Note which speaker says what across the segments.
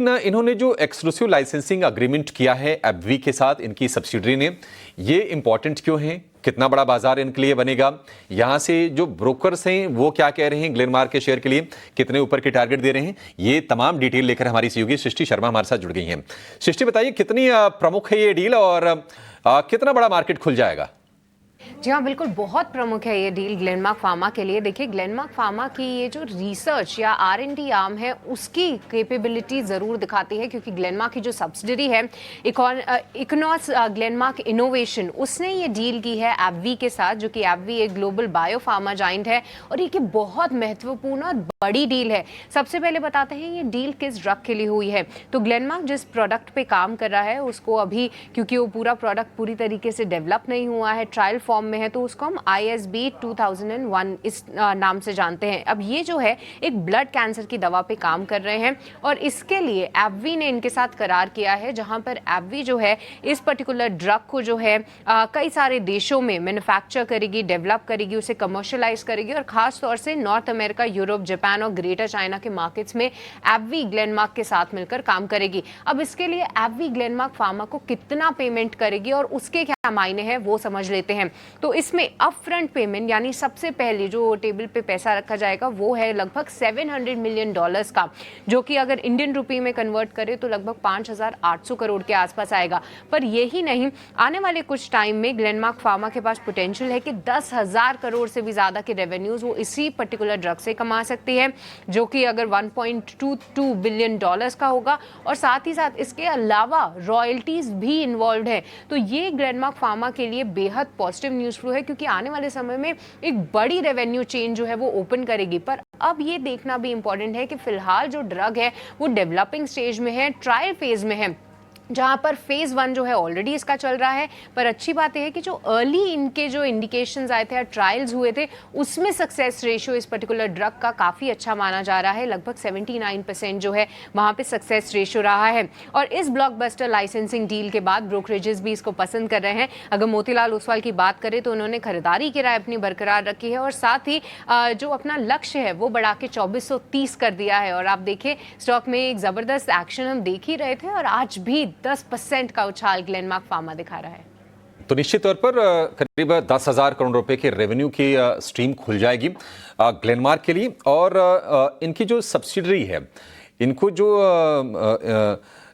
Speaker 1: इन्होंने जो exclusive licensing agreement किया है एबवी के साथ इनकी सब्सिडरी ने, ये इंपॉर्टेंट क्यों है? कितना बड़ा बाजार इनके लिए बनेगा? यहां से जो ब्रोकर्स हैं वो क्या कह रहे हैं ग्लेनमार्क के शेयर के लिए, कितने ऊपर के टारगेट दे रहे हैं? ये तमाम डिटेल लेकर हमारी सहयोगी सृष्टि शर्मा हमारे साथ जुड़ गई हैं। सृष्टि, बताइए कितनी प्रमुख है ये डील और कितना बड़ा मार्केट खुल जाएगा?
Speaker 2: जी हाँ, बिल्कुल बहुत प्रमुख है ये डील ग्लेनमार्क फार्मा के लिए। देखिए, ग्लेनमार्क फार्मा की ये जो रिसर्च या R&D आर्म है उसकी कैपेबिलिटी ज़रूर दिखाती है, क्योंकि ग्लेनमार्क की जो सब्सिडरी है इकोनॉस ग्लेनमार्क इनोवेशन, उसने ये डील की है एबवी के साथ, जो कि एबवी एक ग्लोबल बायो फार्मा जाइंट है और ये बहुत महत्वपूर्ण और बड़ी डील है। सबसे पहले बताते हैं ये डील किस ड्रग के लिए हुई है। तो ग्लेनमार्क जिस प्रोडक्ट पे काम कर रहा है उसको अभी, क्योंकि वो पूरा प्रोडक्ट पूरी तरीके से डेवलप नहीं हुआ है, ट्रायल फॉर्म में है, तो उसको हम ISB 2001 इस नाम से जानते हैं। अब ये जो है एक ब्लड कैंसर की दवा पे काम कर रहे हैं और इसके लिए एबवी ने इनके साथ करार किया है, जहां पर एबवी जो है इस पर्टिकुलर ड्रग को जो है कई सारे देशों में मैन्युफैक्चर करेगी, डेवलप करेगी, उसे कमर्शलाइज करेगी और खास तौर से नॉर्थ अमेरिका, यूरोप, जापान और ग्रेटर चाइना के मार्केट्स में एबवी ग्लेनमार्क के साथ मिलकर काम करेगी। अब इसके लिए एबवी ग्लेनमार्क फार्मा को कितना पेमेंट करेगी और उसके क्या मायने हैं वो समझ लेते हैं। तो इसमें अपफ्रंट पेमेंट यानी सबसे पहले जो टेबल पे पैसा रखा जाएगा वो है लगभग $700 मिलियन का, जो कि अगर इंडियन रुपी में कन्वर्ट करें तो लगभग 5,800 करोड़ के आसपास आएगा। पर यही नहीं, आने वाले कुछ टाइम में ग्लेनमार्क फार्मा के पास पोटेंशियल है कि 10,000 करोड़ से भी ज़्यादा के रेवेन्यूज वो इसी पर्टिकुलर ड्रग से कमा सकती है, जो कि अगर $1.22 बिलियन का होगा और साथ ही साथ इसके अलावा रॉयल्टीज भी इन्वॉल्व है। तो ये ग्लेनमार्क फार्मा के लिए बेहद पॉजिटिव न्यूज़ फ्लो है, क्योंकि आने वाले समय में एक बड़ी रेवेन्यू चेन जो है वो ओपन करेगी। पर अब ये देखना भी इंपॉर्टेंट है कि फिलहाल जो ड्रग है वो डेवलपिंग स्टेज में है, ट्रायल फेज में है, जहाँ पर फेज़ 1 जो है ऑलरेडी इसका चल रहा है। पर अच्छी बात यह है कि जो अर्ली इनके जो इंडिकेशंस आए थे या ट्रायल्स हुए थे उसमें सक्सेस रेशियो इस पर्टिकुलर ड्रग का काफ़ी अच्छा माना जा रहा है। लगभग 79% जो है वहाँ पे सक्सेस रेशियो रहा है। और इस ब्लॉकबस्टर लाइसेंसिंग डील के बाद ब्रोकरेजेस भी इसको पसंद कर रहे हैं। अगर मोतीलाल ओसवाल की बात करें तो उन्होंने खरीदारी की राय अपनी बरकरार रखी है और साथ ही जो अपना लक्ष्य है वो बढ़ा के 2430 कर दिया है। और आप देखिए स्टॉक में एक ज़बरदस्त एक्शन हम देख ही रहे थे और आज भी 10% का उछाल ग्लेनमार्क फार्मा दिखा रहा है।
Speaker 1: तो निश्चित तौर पर करीब 10,000 करोड़ रुपए के रेवेन्यू की स्ट्रीम खुल जाएगी ग्लेनमार्क के लिए। और इनकी जो सब्सिडरी है, इनको जो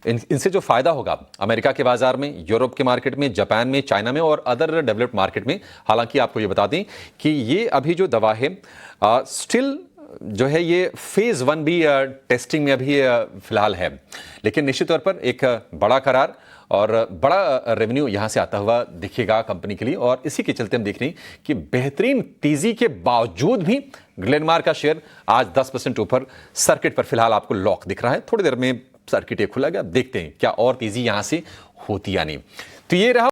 Speaker 1: इनसे जो फायदा होगा अमेरिका के बाजार में, यूरोप के मार्केट में, जापान में, चाइना में और अदर डेवलप्ड मार्केट में। हालांकि आपको ये बता दें कि ये अभी जो दवा है स्टिल जो है ये फेज 1 भी टेस्टिंग में अभी फिलहाल है, लेकिन निश्चित तौर पर एक बड़ा करार और बड़ा रेवेन्यू यहां से आता हुआ दिखेगा कंपनी के लिए। और इसी के चलते हम देख रहे हैं कि बेहतरीन तेजी के बावजूद भी ग्लेनमार्क का शेयर आज 10% ऊपर सर्किट पर फिलहाल आपको लॉक दिख रहा है। थोड़ी देर में सर्किट ये खुला गया, देखते हैं क्या और तेजी यहां से होती या नहीं। तो ये रहा